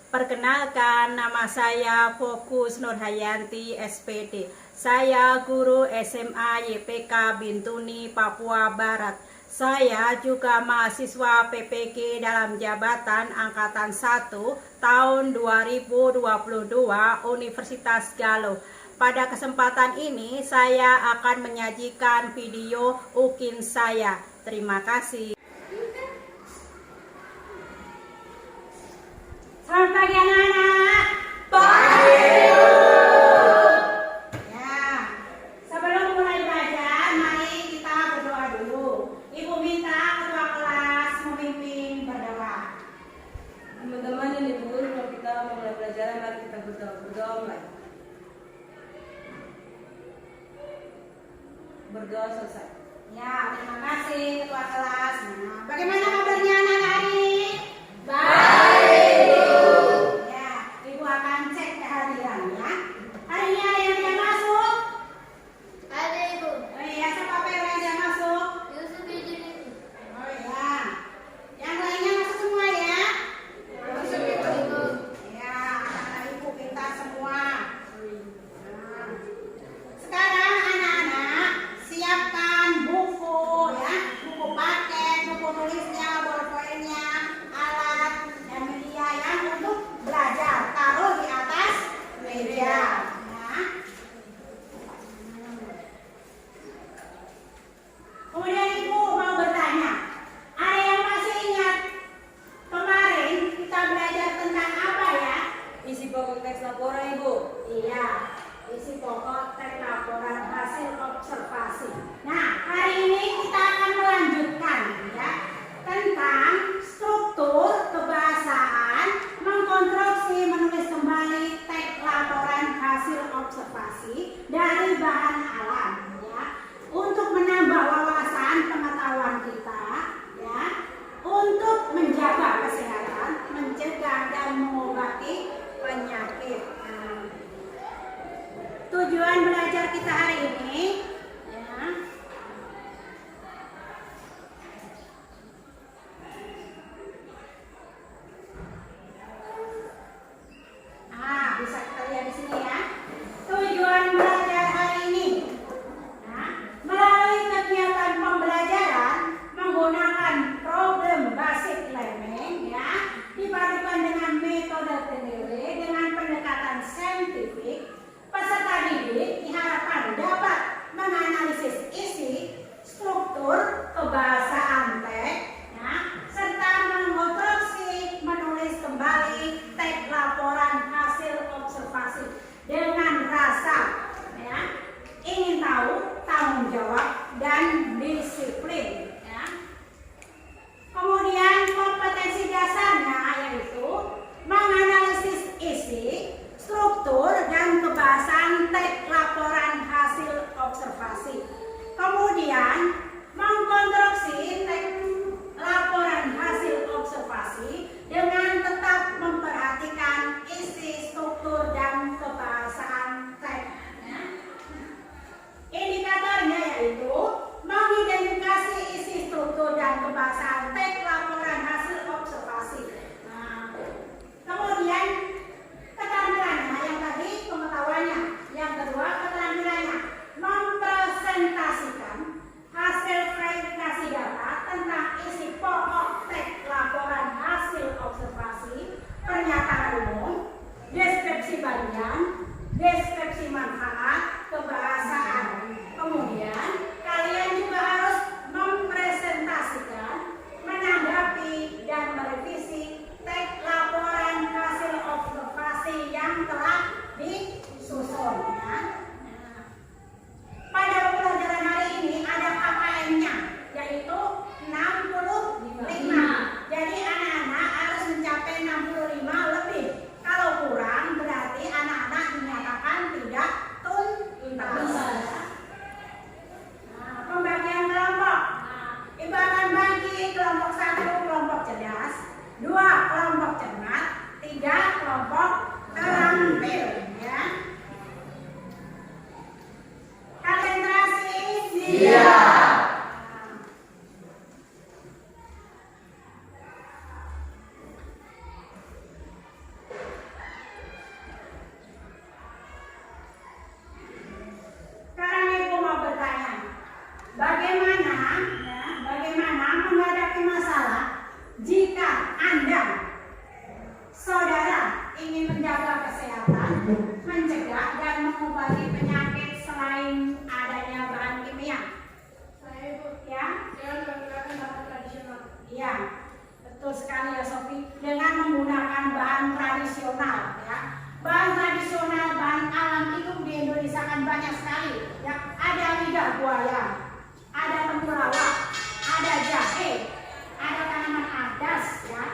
Perkenalkan, nama saya Fokus Nurhayanti SPD. Saya guru SMA YPK Bintuni, Papua Barat. Saya juga mahasiswa PPG dalam jabatan Angkatan 1 tahun 2022 Universitas Galuh. Pada kesempatan ini saya akan menyajikan video UKIN saya. Terima kasih. Selamat pagi anak-anak. Pagi. Ya, sebelum mulai belajar, mari kita berdoa dulu. Ibu minta ketua kelas memimpin berdoa. Teman-teman yang libur, kalau kita mulai pelajaran, mari kita berdoa mulai. Berdoa selesai. Ya, terima kasih ketua kelas. Nah, bagaimana kabarnya anak-anak? Baik, Bu. Ya, Ibu akan cek kehadiran ya. Hari ini ada yang tidak masuk? Ada Ibu. Oh iya, siapa yang tidak masuk? Yusuf izin Ibu. Oh iya. Yang lainnya masuk semua ya? Yusuf Ibu. Ya, anak-anak Ibu pintar semua. Nah, sekarang anak-anak siapkan buku ya, buku paket, buku tulisnya boleh jika Anda, saudara, ingin menjaga kesehatan, mencegah dan mengobati penyakit selain adanya bahan kimia. Saya, Bu. Ya, Dengan menggunakan bahan tradisional. iya, betul sekali ya Sofi. Dengan menggunakan bahan tradisional, ya. Bahan tradisional, bahan alam itu di Indonesia kan banyak sekali. Ya, ada lidah buaya, ada temulawak, ada jahe, ada tanaman adas, ya.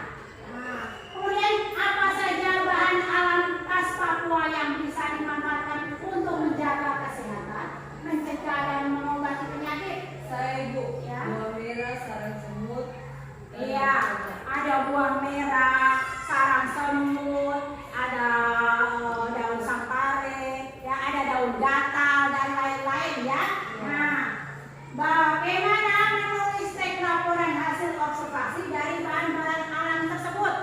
Nah, kemudian apa saja bahan alam khas Papua yang bisa dimanfaatkan untuk menjaga kesehatan, mencegah dan mengobati penyakit? Saya Ibu, Ya. buah merah, sarang semut. Iya, ada buah merah, sarang semut, ada daun sampare, ya, ada daun gatal dan lain-lain ya. Nah, bagaimana menulis teks laporan hasil observasi dari bahan-bahan alam tersebut?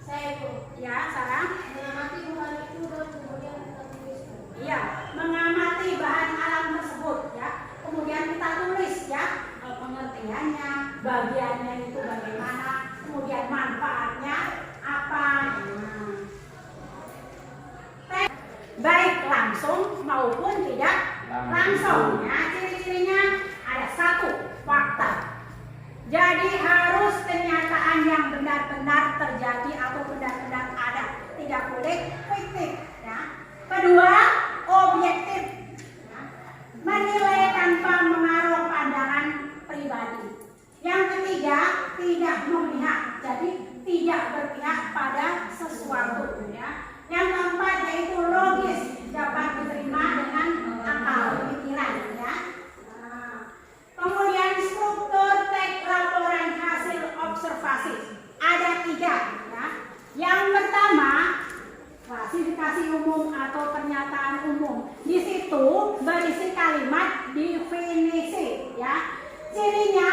Saya Bu, ya, Sarah. Mengamati bahan itu dan kemudian kita tuliskan. Iya, mengamati bahan alam tersebut ya. Kemudian kita tulis ya pengertiannya, bagiannya itu bagaimana, kemudian manfaatnya apa. Baik langsung maupun tidak langsung ya. Ciri-cirinya ada satu, fakta. Jadi harus kenyataan yang benar-benar terjadi atau benar-benar ada, tidak boleh fiktif ya. Kedua, objektif ya. Menilai tanpa mengaruh pandangan pribadi. Yang ketiga, tidak memihak, jadi tidak berpihak pada sesuatu ya. Yang keempat yaitu logis, dapat diterima dengan akal pikiran ya. Nah, kemudian struktur teks laporan hasil observasi ada 3 ya. Yang pertama, klasifikasi umum atau pernyataan umum. Di situ berisi kalimat definisi ya. Cirinya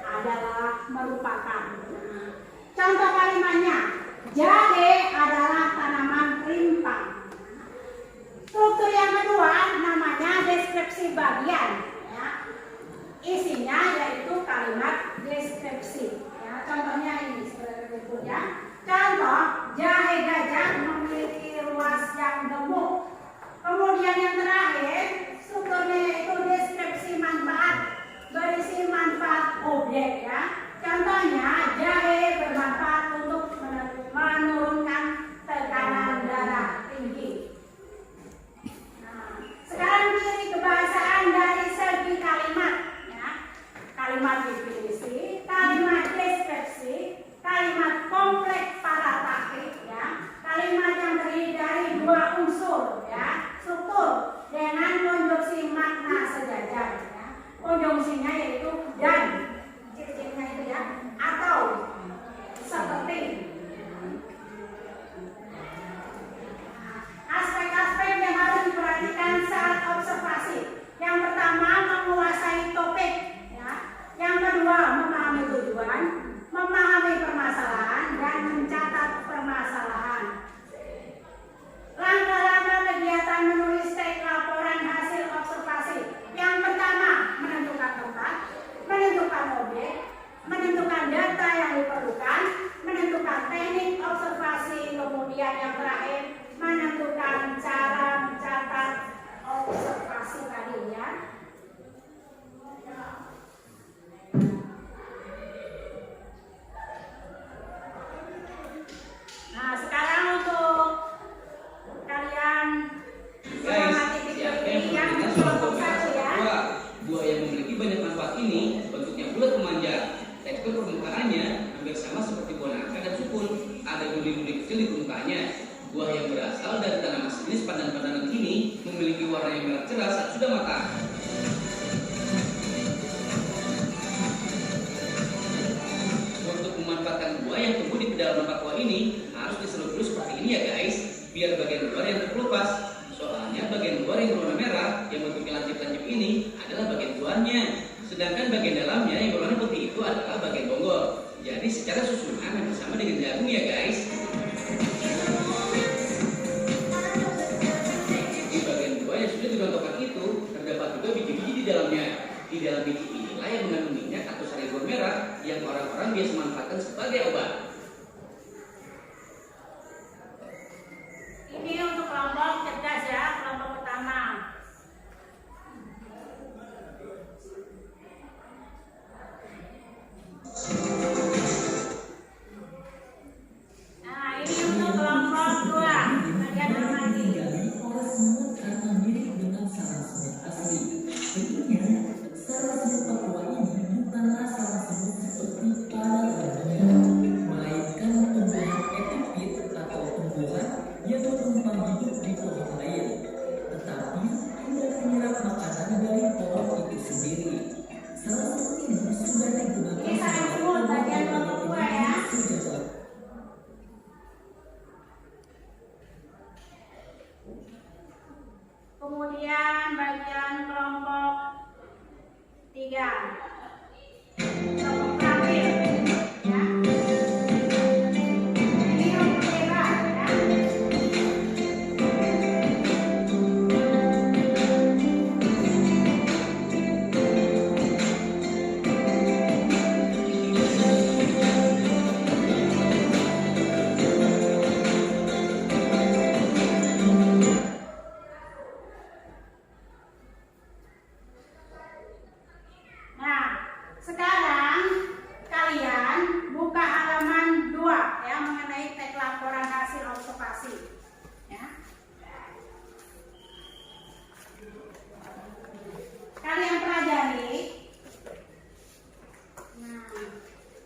adalah merupakan. Nah, contoh kalimatnya, jahe adalah tanaman rimpang. Struktur yang kedua namanya deskripsi bagian ya. Isinya yaitu kalimat deskripsi ya. Contohnya ini seperti itu ya. Contoh, jahe gajah memiliki ruas yang gemuk. Kemudian yang terakhir, strukturnya yaitu deskripsi manfaat, berisi manfaat objek ya. Contohnya, jahe bermanfaat untuk menurunkan tekanan darah tinggi. Nah, sekarang ciri kebahasaan dari segi kalimat ya. Kalimat definisi, kalimat deskripsi, kalimat kompleks paragrafik ya. Kalimat yang terdiri dari 2 unsur ya. Struktur dengan konjungsi makna sejajar ya. Konjungsinya yaitu dan, ciri-cirinya itu ya, atau seperti. Aspek-aspek yang harus diperhatikan saat observasi. Yang pertama, menguasai topik ya. Yang kedua, memahami tujuan, memahami permasalahan dan mencatat permasalahan. Langkah-langkah kegiatan menulis teks laporan hasil observasi. Yang pertama, menentukan tempat, menentukan objek, menentukan data yang diperlukan, menentukan teknik observasi, kemudian yang terakhir menentukan cara mencatat observasi tadi ya. Nah, sekarang untuk kalian mengamati video ini yang kelompok 1 ya. Buah yang memiliki banyak manfaat ini bentuknya bulat memanjang. Tekstur permukaannya hampir sama seperti buah nangka dan sukun. Ada duri-duri kecil di permukaannya. Buah yang berasal dari tanaman sejenis pandan-pandanan ini memiliki warna yang merah cerah saat sudah matang. Untuk memanfaatkan buah yang tumbuh di dalam tempat buah ini harus diserut dulu seperti ini ya guys, biar bagian luar yang terkelupas. Soalnya bagian luar yang berwarna merah yang bentuknya lancip-lancip ini adalah bagian buahnya, sedangkan bagian dalamnya yang berwarna putih itu adalah bagian bonggol. Jadi secara susunan hampir sama dengan jagung ya guys. Di bagian buah yang sudah dicontohkan itu terdapat juga biji-biji di dalamnya. Di dalam biji inilah yang mengandung minyak atau sari merah yang orang-orang orang biasa manfaatkan sebagai obat. Ini untuk kelompok cerdas ya, kelompok pertama. Nah, ini untuk kelompok dua. Bagian amati. Oleh semut karena mirip dengan sarang semut asli. Tentunya, sarang semut Papua ini bukanlah sarang semut seperti pada umumnya, melainkan tumbuhan epifit atau tumbuhan yang menumpang hidup di pohon lain, tetapi tidak menyerap makanan dari pohon itu sendiri. Sarang semut ini sudah digunakan Ini sarang semut bagian kelompok dua ya. sejak lama. Kemudian bagian kelompok tiga. Kelompok terakhir ya. Ini rumput hebat ya. Nah, sekarang kalian buka halaman 2 ya mengenai teks laporan hasil observasi. Ya. Kalian pelajari. Nah,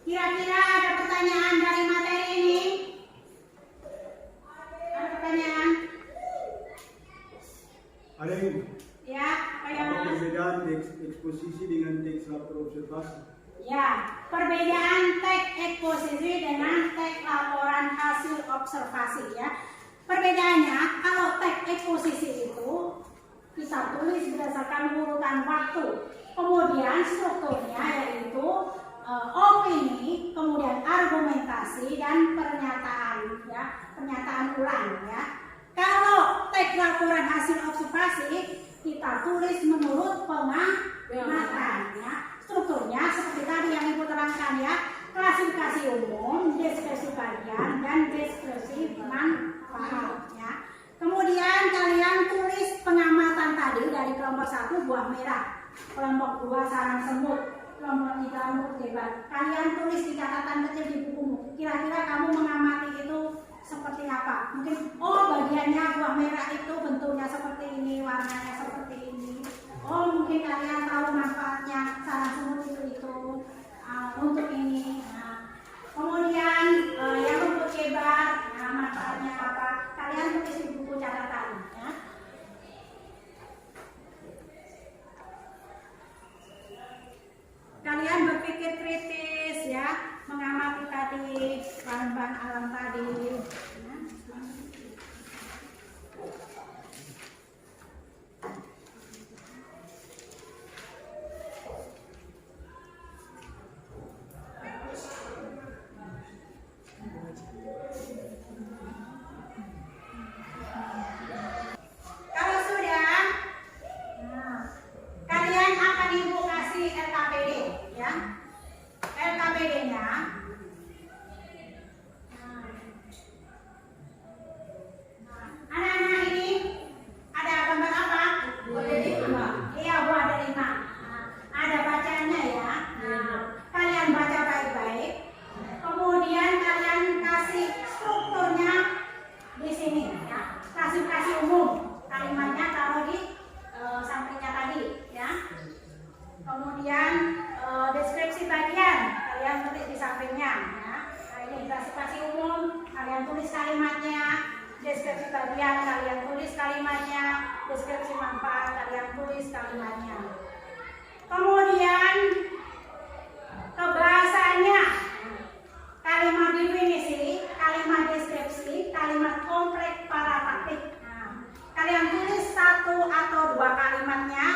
kira-kira ada pertanyaan dari materi ini? Ada pertanyaan? Ada yang Ya, kayak apa perbedaan teks eksposisi dengan teks lapor observasi? ya, perbedaan teks eksposisi dengan teks laporan hasil observasi ya. Perbedaannya, kalau teks eksposisi itu kita tulis berdasarkan urutan waktu. Kemudian strukturnya yaitu opini, kemudian argumentasi dan pernyataan ya, pernyataan ulang ya. Kalau teks laporan hasil observasi kita tulis menurut pengamatan ya. Strukturnya seperti tadi yang Ibu terangkan ya, klasifikasi umum, deskripsi bagian dan deskripsi manfaat ya. Kemudian kalian tulis pengamatan tadi dari kelompok 1 buah merah, kelompok 2 sarang semut, kelompok 3 rumput hebat. Kalian tulis di catatan kecil di bukumu. Kira-kira kamu mengamati itu seperti apa? Mungkin bagiannya buah merah itu bentuknya seperti ini, warnanya seperti ini. Mungkin kalian tahu manfaatnya sarang semut itu untuk ini. Nah, kemudian yang rumput hebat, nah, manfaatnya apa? Kalian tulis di buku catatan ya. Kalian berpikir kritis ya, mengamati tadi bahan-bahan alam tadi. Ya. Kalau sudah, nah, kalian akan Ibu kasih LKPD ya. LKPD-nya anak-anak ini ada gambar apa? Buah delima. Iya, buah delima. Nah, ada bacanya ya. Nah, kalian baca baik-baik. Kemudian kalian kasih strukturnya di sini ya. Klasifikasi umum. Kalimatnya taruh di sampingnya tadi ya. Kemudian deskripsi bagian kalian tulis di sampingnya ya. Nah, ini klasifikasi umum, kalian tulis kalimatnya. Deskripsi bagian kalian tulis kalimatnya. Deskripsi manfaat kalian tulis kalimatnya. Kemudian kebahasaannya, kalimat definisi, kalimat deskripsi, kalimat kompleks parafraktik. Nah, kalian tulis 1 atau 2 kalimatnya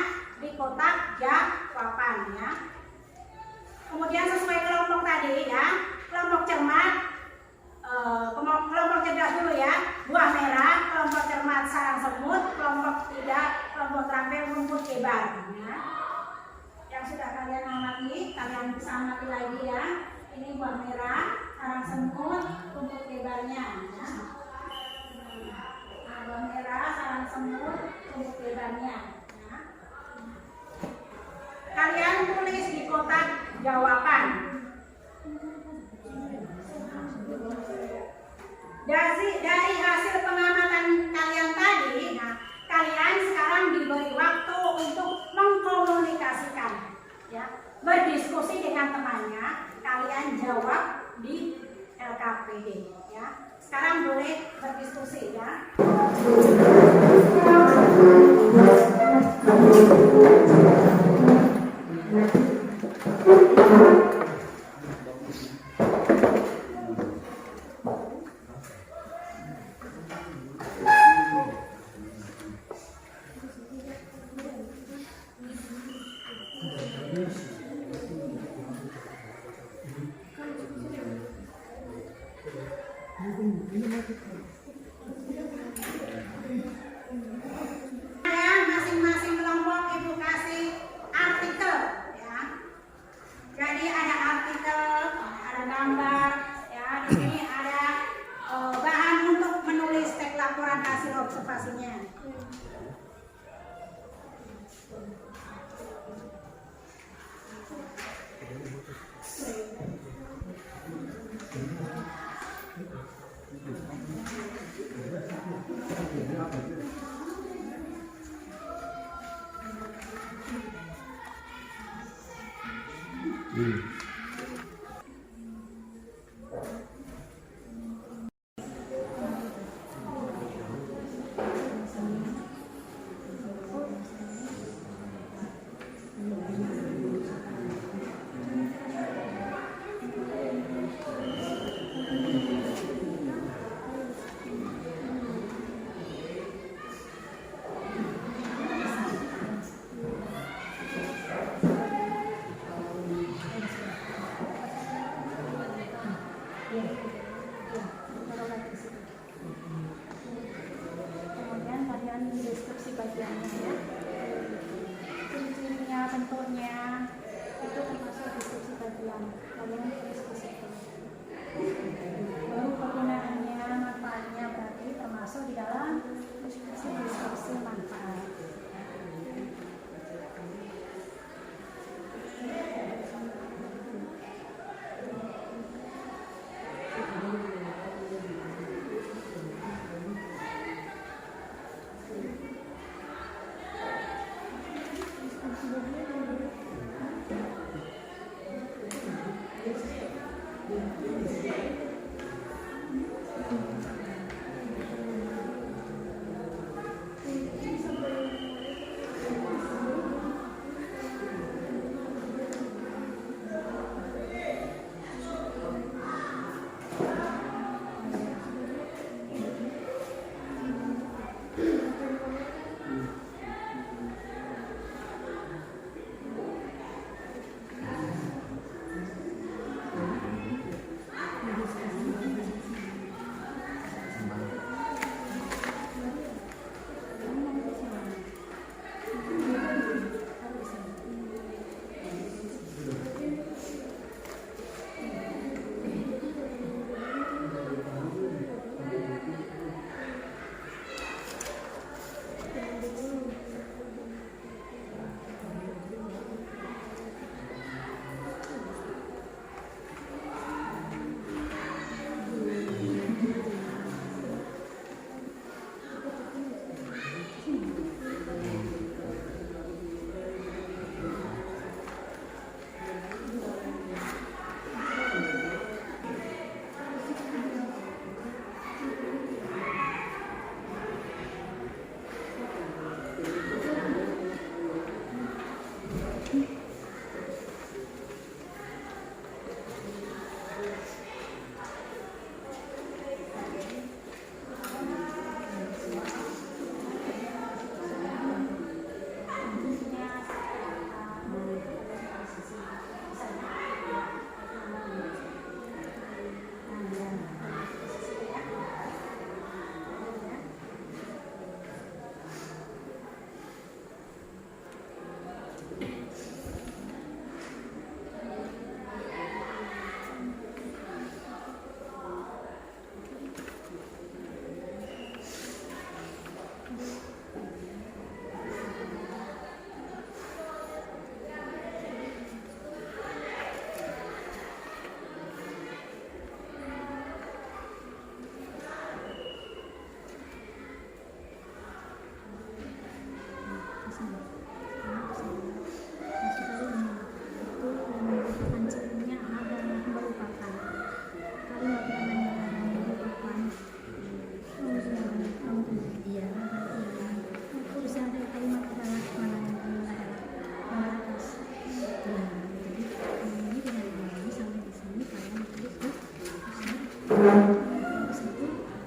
di kotak jawaban ya. Kemudian sesuai kelompok tadi ya, kelompok cermat, kelompok cerdas dulu ya, buah merah, kelompok cermat sarang semut, kelompok 3 kelompok terakhir rumput hebat ya. Yang sudah kalian amati, kalian bisa amati lagi ya. Ini pembuktiannya. Ya. Abang merah, sarang semut, pembuktiannya. Ya. Kalian tulis di kotak jawaban. Dari hasil pengamatan kalian tadi, nah, kalian sekarang diberi waktu untuk mengkomunikasikan, ya, berdiskusi dengan temannya. Kalian jawab di LKPD, ya. Sekarang boleh berdiskusi, ya. Masing-masing kelompok ibu kasih artikel, ya. Jadi ada artikel, ada gambar, ya. Di sini ada bahan untuk menulis teks laporan hasil observasinya. Kemudian kalian deskripsi bagiannya, ya. Ciri-cirinya, bentuknya, itu termasuk deskripsi bagian. Kalian diskusikan. Baru penggunaannya, manfaatnya berarti termasuk di dalam deskripsi manfaat.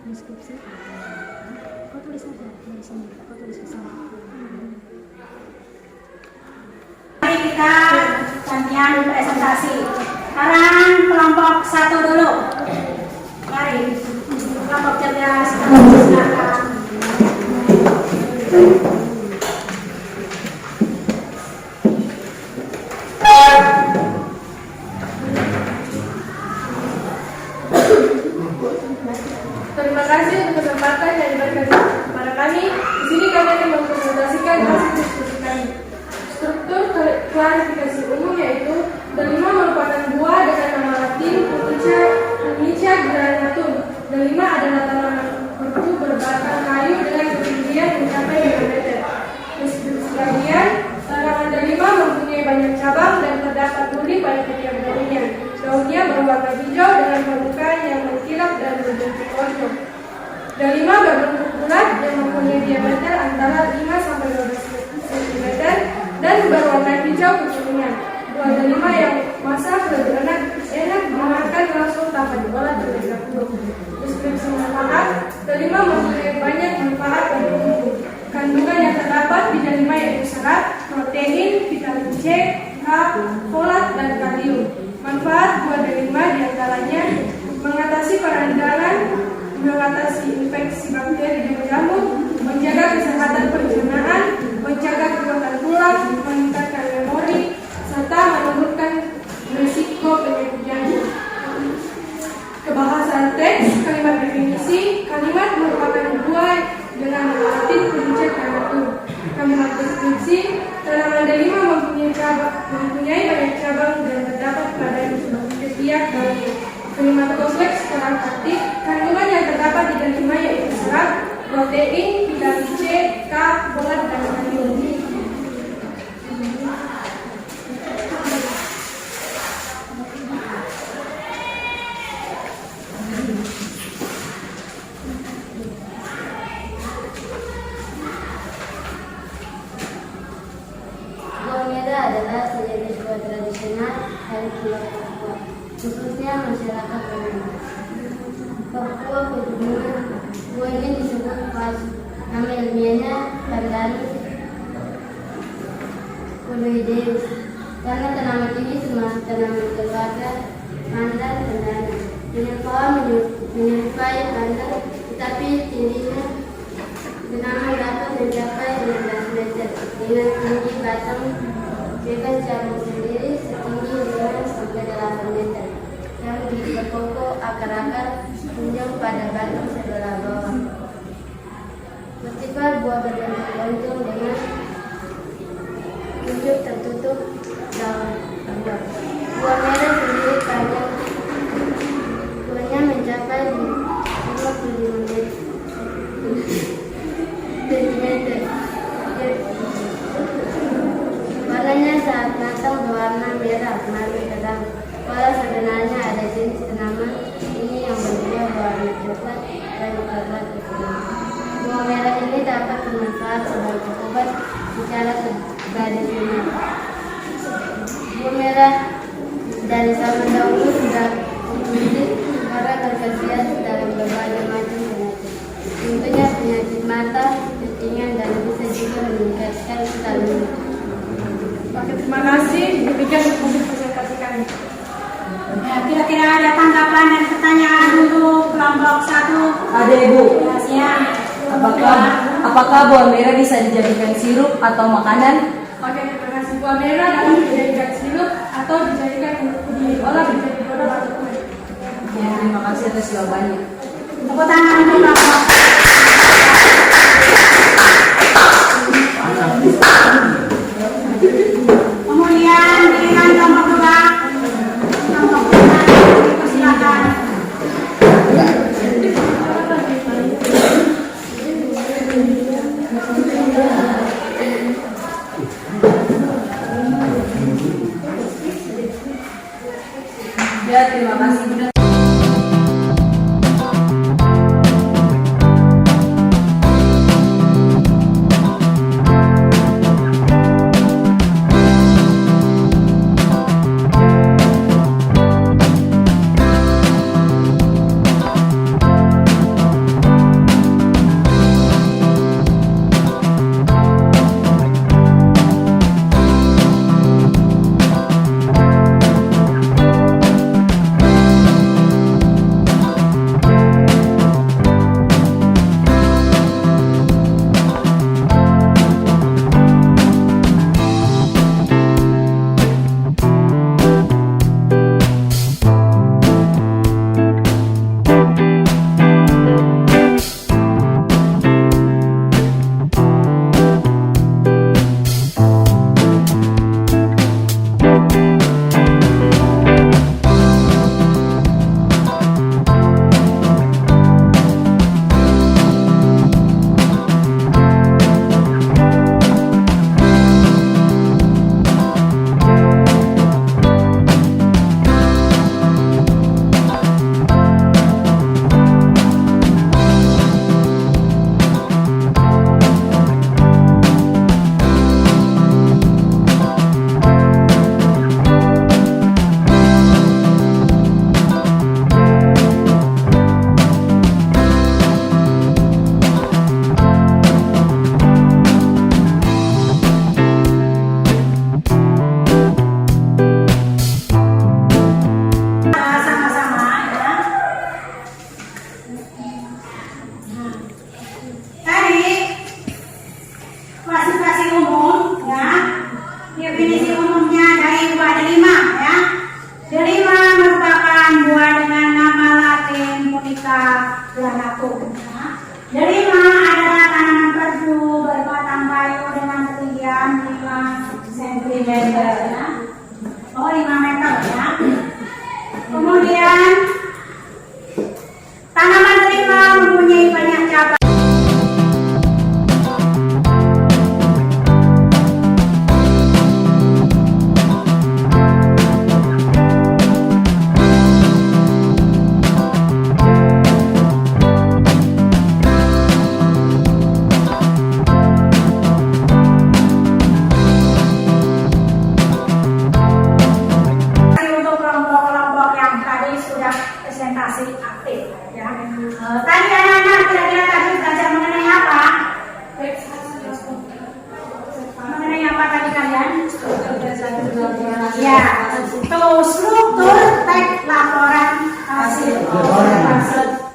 Deskripsi. Kau tulis aja dari sini. Kau tulis ke sana. Mari kita gantian presentasi. Sekarang kelompok 1 dulu. Mari kelompok cerdas. Silakan. Terima kasih untuk kesempatan yang diberikan kepada kami. Di sini kami akan mempresentasikan hasil diskusi kami. Struktur klarifikasi umum yaitu delima merupakan buah dengan nama Latin Formica granatum. Delima adalah tanaman beku berbatang kayu dengan ketinggian mencapai 5 meter. Kemudian, tanaman delima mempunyai banyak cabang dan terdapat duri pada setiap daunnya. Daunnya berwarna hijau dengan permukaan yang mengkilap dan berbentuk kontur. Delima berbentuk bulat yang mempunyai diameter antara 5 sampai 12 cm dan berwarna hijau kekuningan. Buah delima yang masak lebih enak dimakan langsung tanpa diolah terlebih dahulu. Deskripsi manfaat: delima mempunyai banyak manfaat bagi tubuh. Kandungan yang terdapat di delima yaitu serat, protein, vitamin C, K, folat, dan kalium. Manfaat buah delima diantaranya mengatasi peradangan, mengatasi infeksi bakteri dan jamur, menjaga kesehatan pencernaan, menjaga kekuatan tulang, meningkatkan memori, serta menurunkan risiko penyakit jantung. Kebahasan teks, kalimat definisi, kalimat merupakan buah dengan nama Latin Formica granatum. Kalimat deskripsi, tanaman delima mempunyai banyak cabang dan terdapat pada setiap daunnya. Kalimat kompleks secara praktik, kandungan yang terdapat di delima yaitu serat, protein, vitamin C, K, folat, dan kalium. Buah merah adalah sejenis buah tradisional dari Pulau Papua, khususnya masyarakat Papua Pegunungan. Buah ini disebut pas, nama ilmiahnya Pandanus coloideus, karena tanaman ini termasuk tanaman keluarga pandan pendana. Dengan pohon menyerupai pandan, tetapi tingginya tanaman dapat mencapai 15 meter. Dengan tinggi batang bebas cabang sendiri setinggi 5 sampai 8 meter yang berpokok akar-akar tunjang pada batang sebelah bawah. Vertikal buah berbentuk lonjong dengan kuncup tertutup daun buah. Buah merah sendiri panjang, buahnya mencapai 55 cm. Warnanya saat matang berwarna merah maru terang. Walau sebenarnya ada jenis tanaman ini yang berbuah berwarna coklat dan coklat kekuningan. Buah merah ini dapat bermanfaat sebagai obat secara tradisional. Buah merah dari zaman dahulu sudah dikuliti karena berkhasiat dalam berbagai macam penyakit. Tentunya penyakit mata, ketinggian, dan bisa juga meningkatkan stamina. Oke, terima kasih. Demikian untuk presentasi kami. Ya, kira-kira ada tanggapan dan pertanyaan untuk kelompok 1? Ada Ibu. Ya, siap. Apakah buah merah bisa dijadikan sirup atau makanan? Oke, terima kasih. Buah merah dapat dijadikan sirup atau dijadikan diolah menjadi produk atau kue. Ya, terima kasih atas jawabannya. Tepuk tangan untuk kelompok. Kemudian giliran kelompok 2. Kelompok 2, silakan. Ya, terima kasih. bulan aku. Ya. Delima adalah tanaman perdu berbatang kayu dengan ketinggian 5 cm. Ya. Oh, 5 meter ya. Kemudian tanaman delima mempunyai banyak cabang. Untuk kelompok-kelompok yang tadi sudah presentasi aktif ya. Tadi anak-anak kira-kira tadi belajar mengenai apa? Mengenai apa tadi kalian? Ya, itu struktur teks laporan hasil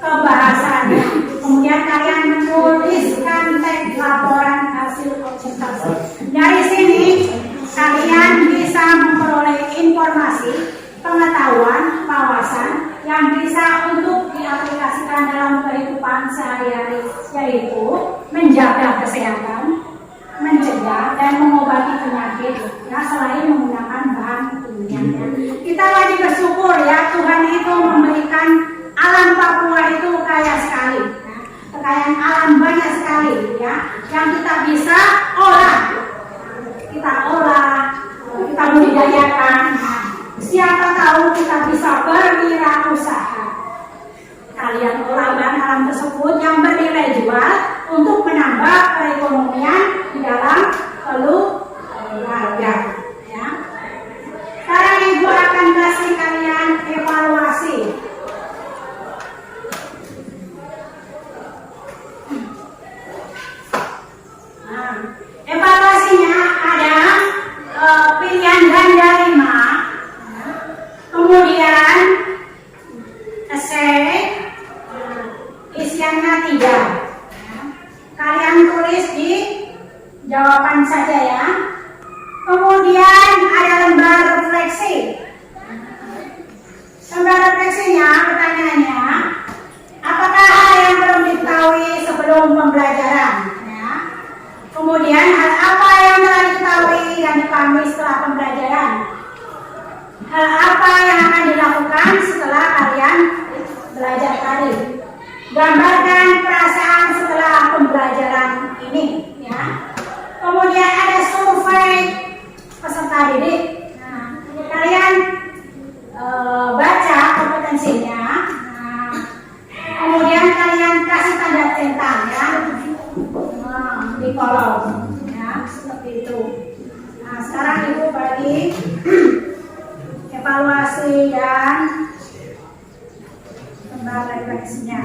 kebahasannya. Kemudian kalian menuliskan teks laporan hasil observasi. Dari sini kalian bisa memperoleh informasi, pengetahuan, wawasan yang bisa untuk diaplikasikan dalam kehidupan sehari-hari, yaitu menjaga kesehatan, mencegah dan mengobati penyakit, ya, selain menggunakan bahan kimia. Kita wajib bersyukur ya, Tuhan itu memberikan alam Papua itu kaya sekali, ya. Kekayaan alam banyak sekali ya, yang kita bisa olah, kita budidayakan. Siapa tahu kita bisa berwirausaha. Kalian olah bahan alam tersebut yang bernilai jual untuk menambah perekonomian di dalam keluarga. Ya. Sekarang Ibu akan kasih kalian evaluasi. Nah, evaluasinya ada pilihan ganda 5, kemudian esai, isiannya 3. Kalian tulis di jawaban saja ya. Kemudian ada lembar refleksi. Lembar refleksinya, pertanyaannya, apakah hal yang perlu diketahui sebelum pembelajaran? Ya. Kemudian hal apa yang telah diketahui dan dipahami setelah pembelajaran? Hal apa yang akan dilakukan setelah kalian belajar tadi? Gambarkan perasaan setelah pembelajaran ini, ya. Kemudian ada survei peserta didik. Nah, kalian baca kompetensinya. Nah, kemudian kalian kasih tanda centang ya, di kolom, ya, seperti itu. Nah, sekarang Ibu bagi evaluasi dan lembar refleksinya.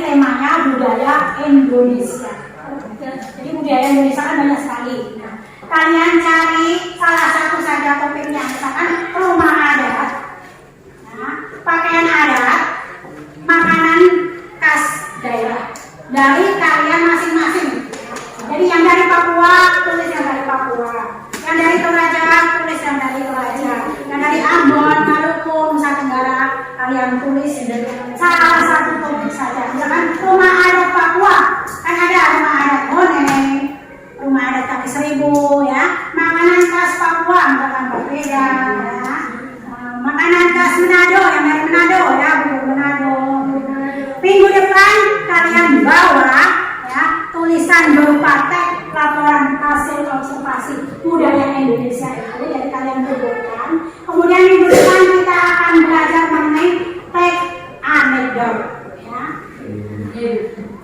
temanya budaya Indonesia. Jadi budaya Indonesia kan banyak sekali. Nah, kalian cari salah satu saja topiknya, misalkan rumah adat, nah, pakaian adat, makanan khas daerah dari kalian masing-masing. Jadi yang dari Papua tulis yang dari Papua, yang dari Toraja tulis yang dari Toraja, yang dari Ambon, Maluku, Nusa Tenggara kalian tulis salah satu topik saja. Misalkan rumah adat Papua, kan ada rumah adat Boneng, rumah adat Kaki Seribu, ya, makanan khas Papua, misalkan berbeda, ya. Makanan khas Manado, yang dari Manado, ya, bubur Manado. Minggu depan kalian bawa, ya, tulisan berupa teks laporan hasil observasi budaya Indonesia itu, jadi kalian kumpulkan. Kemudian minggu depan kita akan belajar mengenai teks anekdot, ya.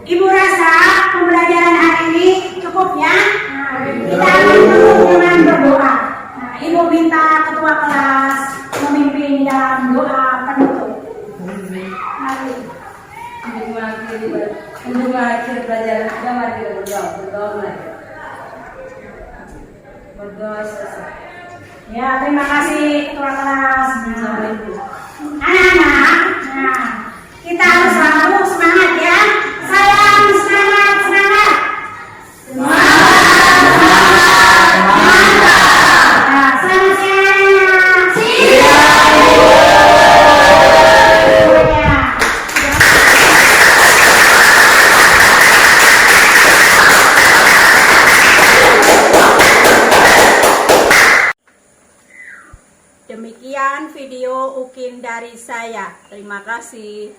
Ibu rasa pembelajaran hari ini cukup, ya. Nah, kita akan tutup dengan berdoa. Nah, Ibu minta ketua kelas memimpin dalam doa penutup. Mari. Untuk mengakhiri pelajaran kita, mari kita berdoa mari. Berdoa selesai. Ya, terima kasih ketua kelas. Nah, anak-anak, nah, kita harus selalu semangat, ya. Salam semangat, semangat. Nah, selamat siang. Demikian video UKIN dari saya. Terima kasih.